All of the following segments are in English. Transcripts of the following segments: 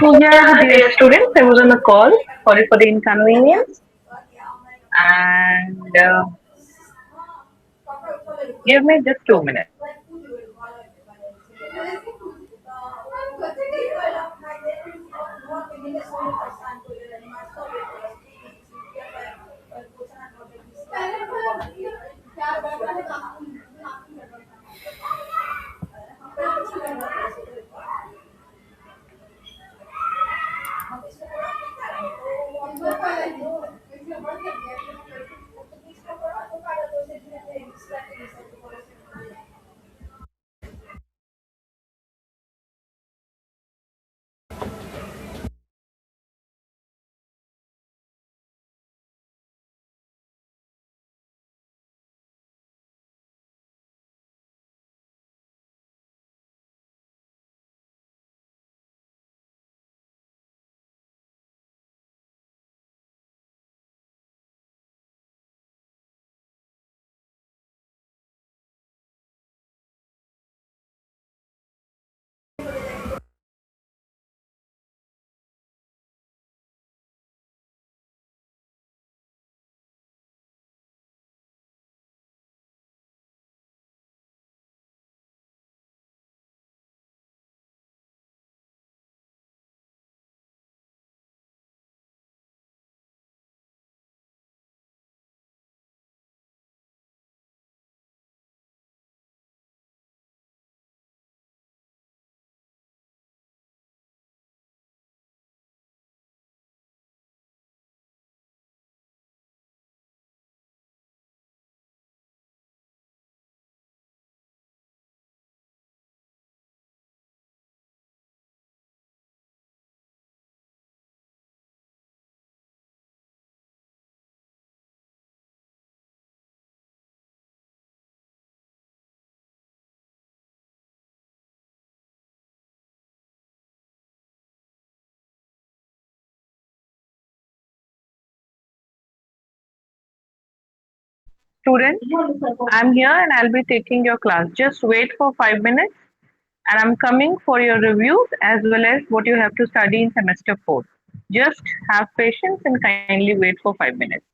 Yeah, dear students, I was on a call. Sorry for the inconvenience. And give me just 2 minutes. Students, I'm here and I'll be taking your class. Just wait for 5 minutes and I'm coming for your reviews as well as what you have to study in semester 4. Just have patience and kindly wait for 5 minutes.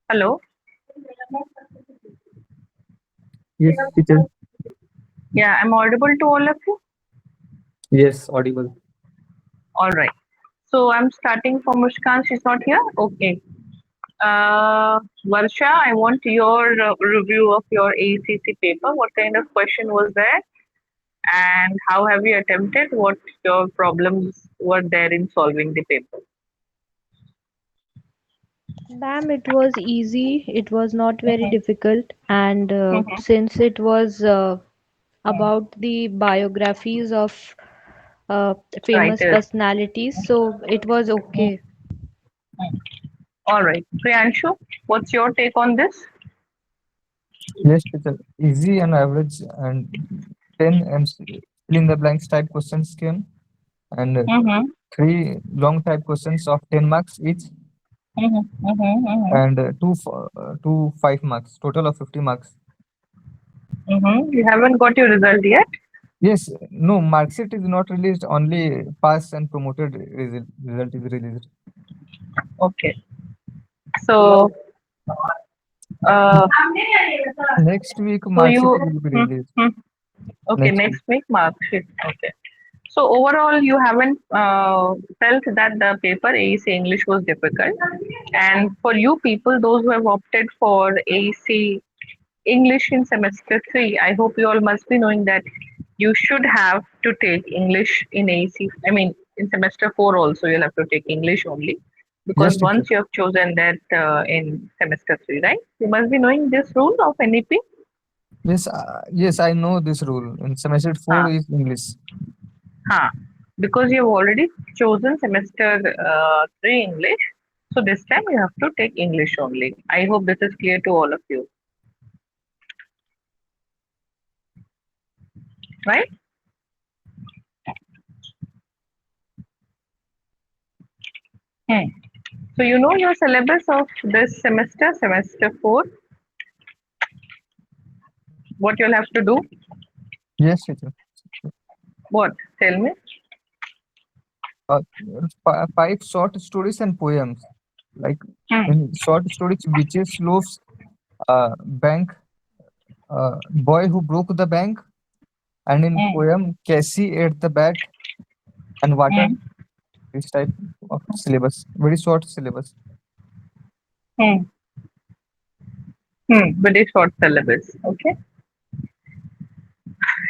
Hello. Yes, teacher. Yeah, I'm audible to all of you. Yes, audible. All right. So I'm starting for Mushkan. She's not here. Okay. Varsha, I want your review of your ACC paper. What kind of question was there, and how have you attempted? What your problems were there in solving the paper? Ma'am, it was easy. It was not very Mm-hmm. difficult. And Mm-hmm. since it was about the biographies of famous Writers. personalities, so it was okay. All right. Priyanshu, what's your take on this? Yes, teacher. Easy and average and 10 MC fill in the blanks type questions came and Mm-hmm. three long type questions of 10 marks each Mm-hmm. Mm-hmm. Mm-hmm. and two 5 marks, total of 50 marks. Mm-hmm. You haven't got your result yet? Yes, no, mark sheet is not released, only pass and promoted result is released. Okay. So, uh, Next week, so mark sheet you, will be hmm, released. hmm. Okay, Next week. next week mark sheet. Okay. So overall, you haven't felt that the paper AEC English was difficult, and for you people, those who have opted for AEC English in semester three, I hope you all must be knowing that you should have to take English in AEC. I mean, in semester four also, you'll have to take English only, because Yes, teacher. once you have chosen that in semester three, right? You must be knowing this rule of NEP. Yes, I know this rule. In semester 4 Huh. is English. Huh. Because you have already chosen semester three English, so this time you have to take English only. I hope this is clear to all of you, right? Hmm. So you know your syllabus of this semester, semester four, what you'll have to do. Yes, teacher. What? Tell me. Uh, 5 short stories and poems. Like Hmm. in short stories, Beaches Loaves, Bank, Boy Who Broke the Bank, and in Hmm. poem, Cassie ate the bat and water. Hmm. This type of syllabus, very short syllabus. Hmm. Hmm. Very short syllabus. Okay.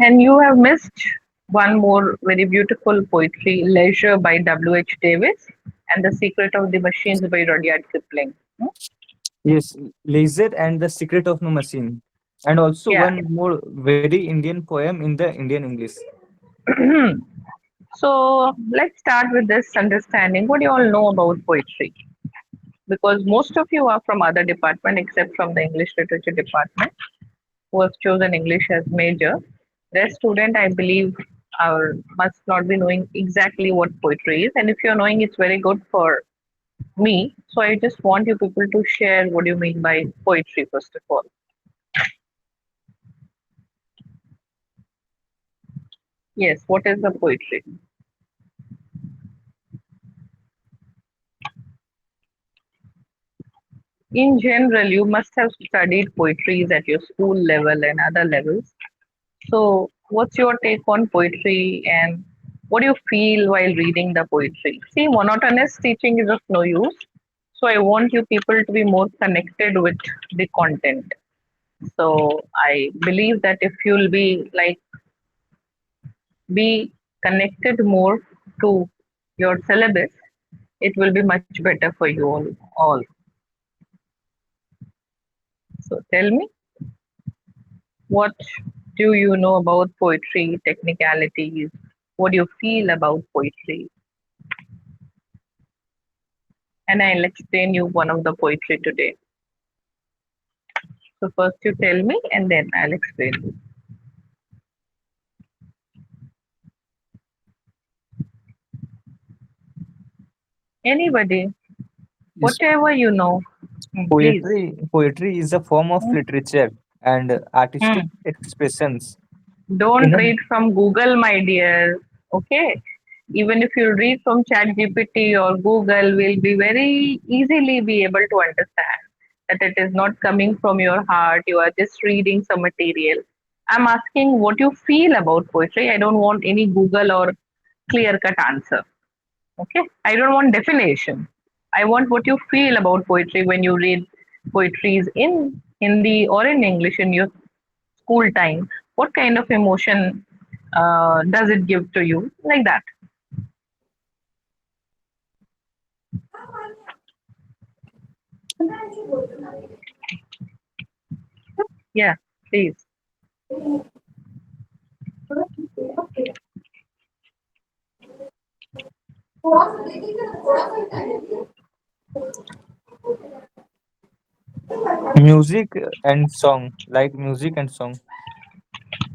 And you have missed one more very beautiful poetry, Leisure by W.H. Davis and The Secret of the Machines by Rudyard Kipling. Hmm? Yes, Laser and the Secret of No Machine, and also Yeah. one more very Indian poem in the Indian English. So let's start with this understanding. What do you all know about poetry? Because most of you are from other department except from the English literature department who have chosen English as major. Rest student, I believe, are must not be knowing exactly what poetry is. And if you're knowing, it's very good for me. So I just want you people to share what you mean by poetry first of all. Yes, what is the poetry? In general, you must have studied poetries at your school level and other levels. So, what's your take on poetry and what do you feel while reading the poetry? See, monotonous teaching is of no use. So, I want you people to be more connected with the content. So, I believe that if you'll be connected more to your syllabus, it will be much better for you all. So, tell me, what do you know about poetry, technicalities? What do you feel about poetry? And I'll explain you one of the poetry today. So first you tell me and then I'll explain you. Anybody, Yes, whatever you know, please. poetry is a form of Hmm. literature and artistic Hmm. expressions. In Don't a, read from Google, my dear. Okay. Even if you read from Chat GPT or Google, will be very easily be able to understand. that it is not coming from your heart, you are just reading some material. I'm asking what you feel about poetry. I don't want any Google or clear cut answer. Okay, I don't want definition. I want what you feel about poetry when you read poetries in Hindi or in English in your school time. What kind of emotion does it give to you? Like that. Yeah, please. Music and song, like music and song.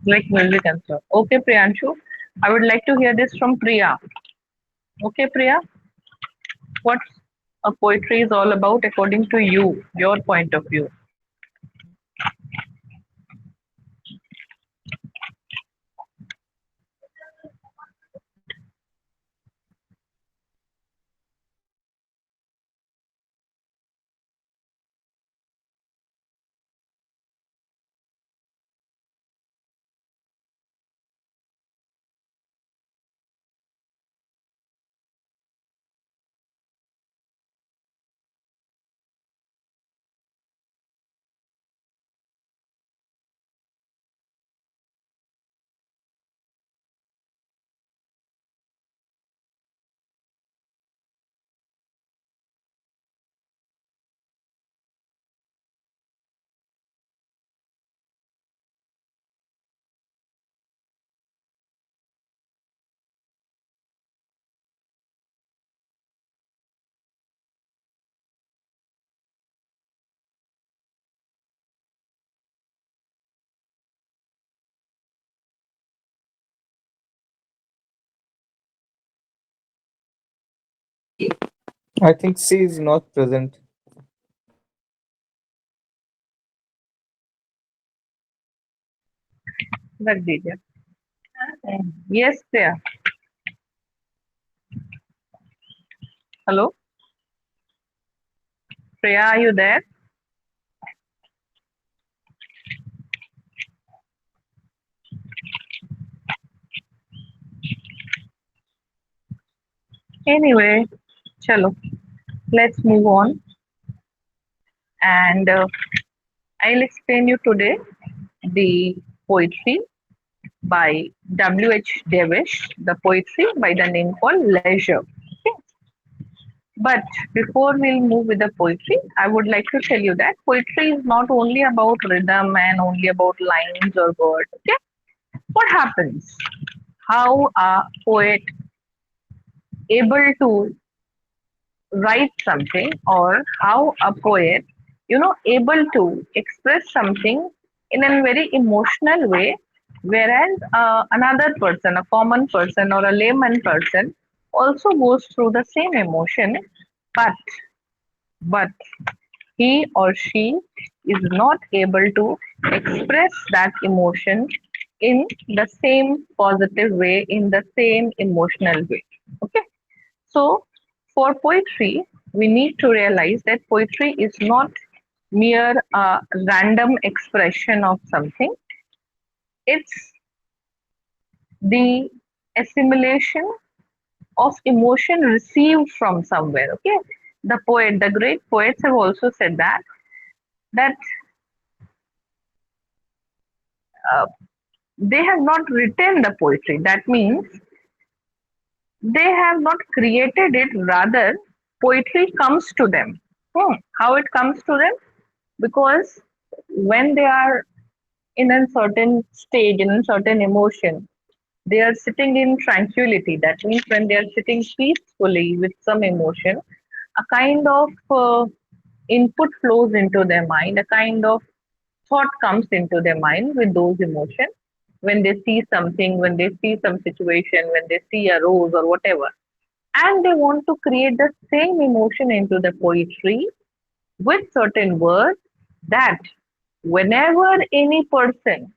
Like music and stuff. Okay, Priyanshu. I would like to hear this from Priya. Okay, Priya, what a poetry is all about according to you, your point of view. I think C is not present. Rख दीजिए. Yes, Priya. Hello, Priya, are you there? Anyway, chalo, let's move on. And I'll explain you today the poetry by W.H. Davish, the poetry by the name called Leisure. Okay. But before we'll move with the poetry, I would like to tell you that poetry is not only about rhythm and only about lines or words. Okay. What happens? How a poet able to write something, or how a poet, able to express something in a very emotional way, whereas another person, a common person or a layman person, also goes through the same emotion, but but he or she is not able to express that emotion in the same positive way, in the same emotional way. Okay. So, for poetry, we need to realize that poetry is not mere random expression of something, it's the assimilation of emotion received from somewhere. Okay. The great poets have also said that uh, they have not written the poetry. That means they have not created it, rather, poetry comes to them. How it comes to them? Because when they are in a certain stage, in a certain emotion, they are sitting in tranquility. That means when they are sitting peacefully with some emotion, a kind of input flows into their mind, a kind of thought comes into their mind with those emotions. When they see something, when they see some situation, when they see a rose or whatever, and they want to create the same emotion into the poetry with certain words, that whenever any person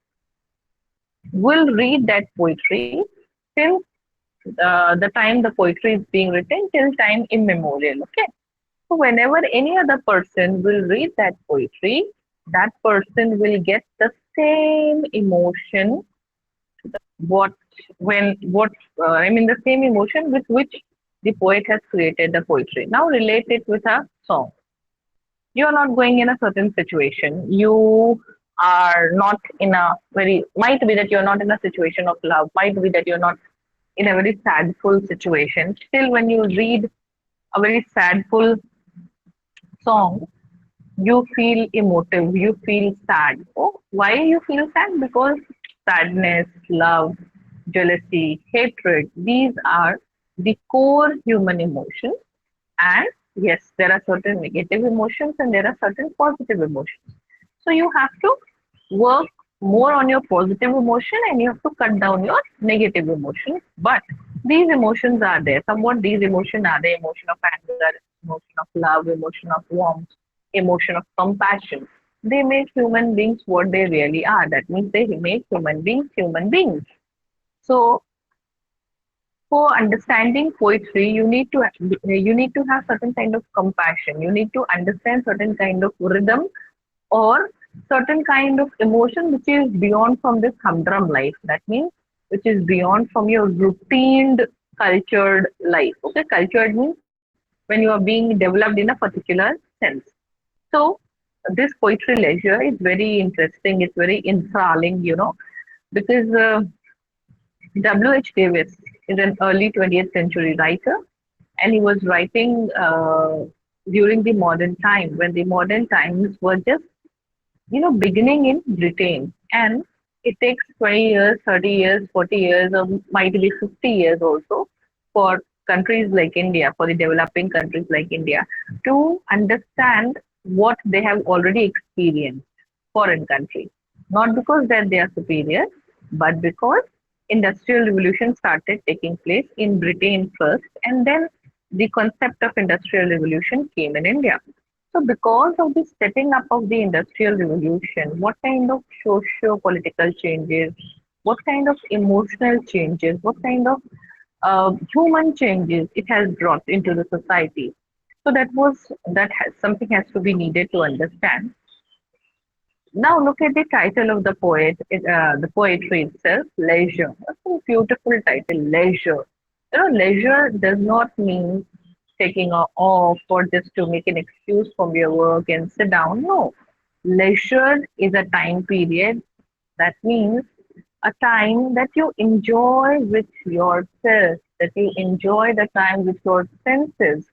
will read that poetry, since the time the poetry is being written till time immemorial. Okay. So whenever any other person will read that poetry, that person will get the same emotion. What when what I mean the same emotion with which the poet has created the poetry. Now relate it with a song. You are not going in a certain situation. You are not in a very, might be that you're not in a situation of love, might be that you're not in a very sadful situation. Still, when you read a very sadful song, you feel emotive, you feel sad. Oh, why you feel sad? Because sadness, love, jealousy, hatred, these are the core human emotions. And yes, there are certain negative emotions and there are certain positive emotions. So you have to work more on your positive emotion and you have to cut down your negative emotions. But these emotions are there. Somewhat these emotions are the emotion of anger, emotion of love, emotion of warmth, emotion of compassion. They make human beings what they really are. That means they make human beings human beings. So for understanding poetry, you need to have certain kind of compassion. You need to understand certain kind of rhythm or certain kind of emotion which is beyond from this humdrum life. That means which is beyond from your routine cultured life. Okay, cultured means when you are being developed in a particular sense. So this poetry leisure is very interesting. It's very enthralling, because W.H. Davis is an early 20th century writer, and he was writing during the modern time when the modern times were just beginning in Britain, and it takes 20 years, 30 years, 40 years, or might be 50 years also for countries like India, for the developing countries like India, to understand what they have already experienced, foreign countries. Not because that they are superior, but because industrial revolution started taking place in Britain first, and then the concept of industrial revolution came in India. So, because of the setting up of the industrial revolution, what kind of socio-political changes, what kind of emotional changes, what kind of human changes it has brought into the society. So something has to be needed to understand. Now look at the title of the the poetry itself, leisure. That's a beautiful title, leisure. Leisure does not mean taking off or just to make an excuse from your work and sit down. No, leisure is a time period. That means a time that you enjoy with yourself, that you enjoy the time with your senses.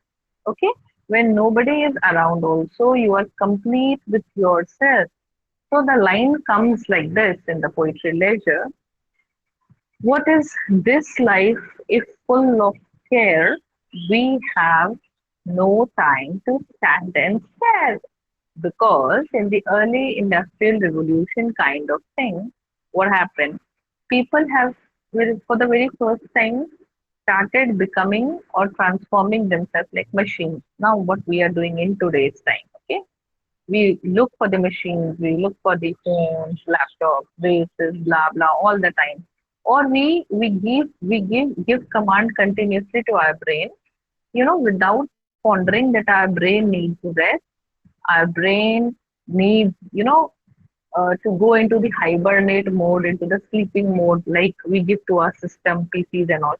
Okay, when nobody is around, also you are complete with yourself. So the line comes like this in the poetry leisure. What is this life if full of care? We have no time to stand and stare. Because in the early industrial revolution kind of thing, what happened? People have, for the very first time, started becoming or transforming themselves like machines. Now, what we are doing in today's time, okay? We look for the machines, we look for the phones, laptops, bases, blah blah, all the time. Or we give command continuously to our brain, without pondering that our brain needs rest, our brain needs, to go into the hibernate mode, into the sleeping mode, like we give to our system, PCs and all.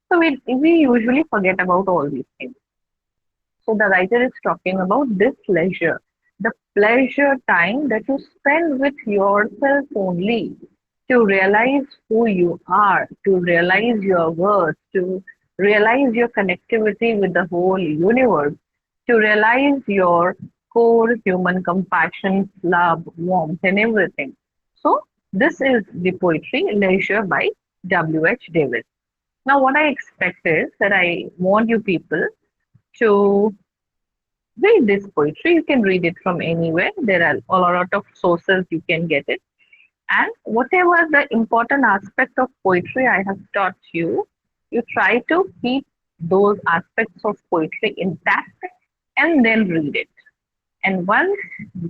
So we usually forget about all these things. So the writer is talking about this leisure, the pleasure time that you spend with yourself only to realize who you are, to realize your worth, to realize your connectivity with the whole universe, to realize your core human compassion, love, warmth, and everything. So, this is the poetry Leisure by W.H. Davis. Now, what I expect is that I want you people to read this poetry. You can read it from anywhere. There are a lot of sources you can get it. And whatever the important aspect of poetry I have taught you, you try to keep those aspects of poetry intact and then read it. And once,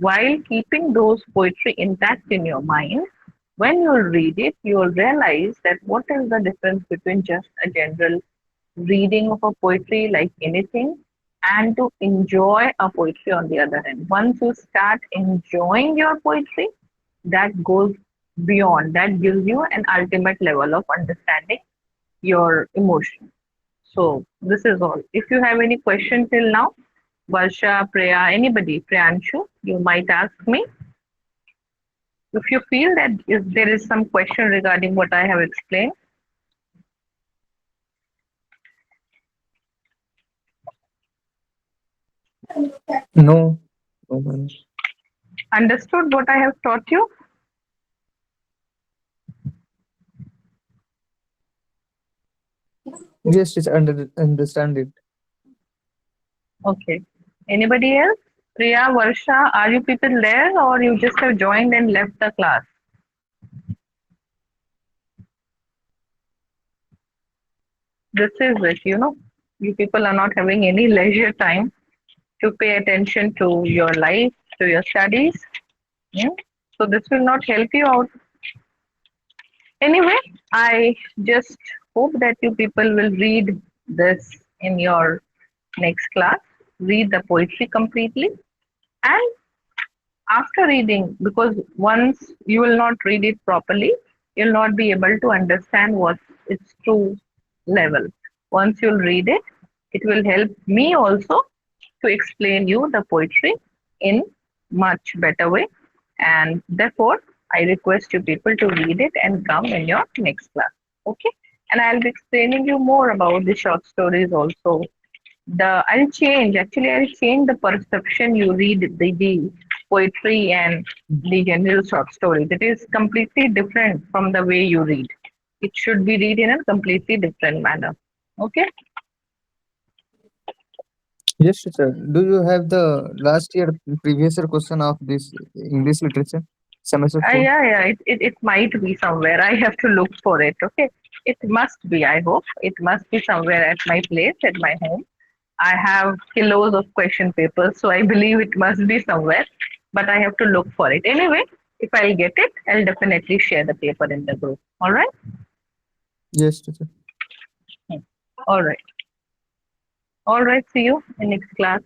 while keeping those poetry intact in your mind, when you read it, you will realize that what is the difference between just a general reading of a poetry like anything and to enjoy a poetry on the other hand. Once you start enjoying your poetry, that goes beyond, that gives you an ultimate level of understanding your emotion. So this is all. If you have any question till now, Varsha, Priya, anybody, Priyanshu, you might ask me. If you feel that if there is some question regarding what I have explained, No. No, ma'am. understood what I have taught you? Yes, it's understand it. Okay. Anybody else? Priya, Varsha, are you people there or you just have joined and left the class? This is it, you people are not having any leisure time to pay attention to your life, to your studies. Yeah? So this will not help you out. Anyway, I just hope that you people will read this in your next class. Read the poetry completely. And after reading, because once you will not read it properly, you'll not be able to understand what its true level. Once you'll read it, it will help me also to explain you the poetry in much better way. And therefore, I request you people to read it and come in your next class. Okay? And I'll be explaining you more about the short stories also. I'll change the perception you read the poetry and the general short stories. It is completely different from the way you read. It should be read in a completely different manner. Okay? Yes, teacher. Do you have the last year previous year question of this English literature semester 4? Yeah. It might be somewhere. I have to look for it. Okay. It must be, I hope. It must be somewhere at my place, at my home. I have kilos of question papers, so I believe it must be somewhere, but I have to look for it. Anyway, if I'll get it, I'll definitely share the paper in the group. All right? Yes, teacher. Hmm. All right. All right. See you in next class.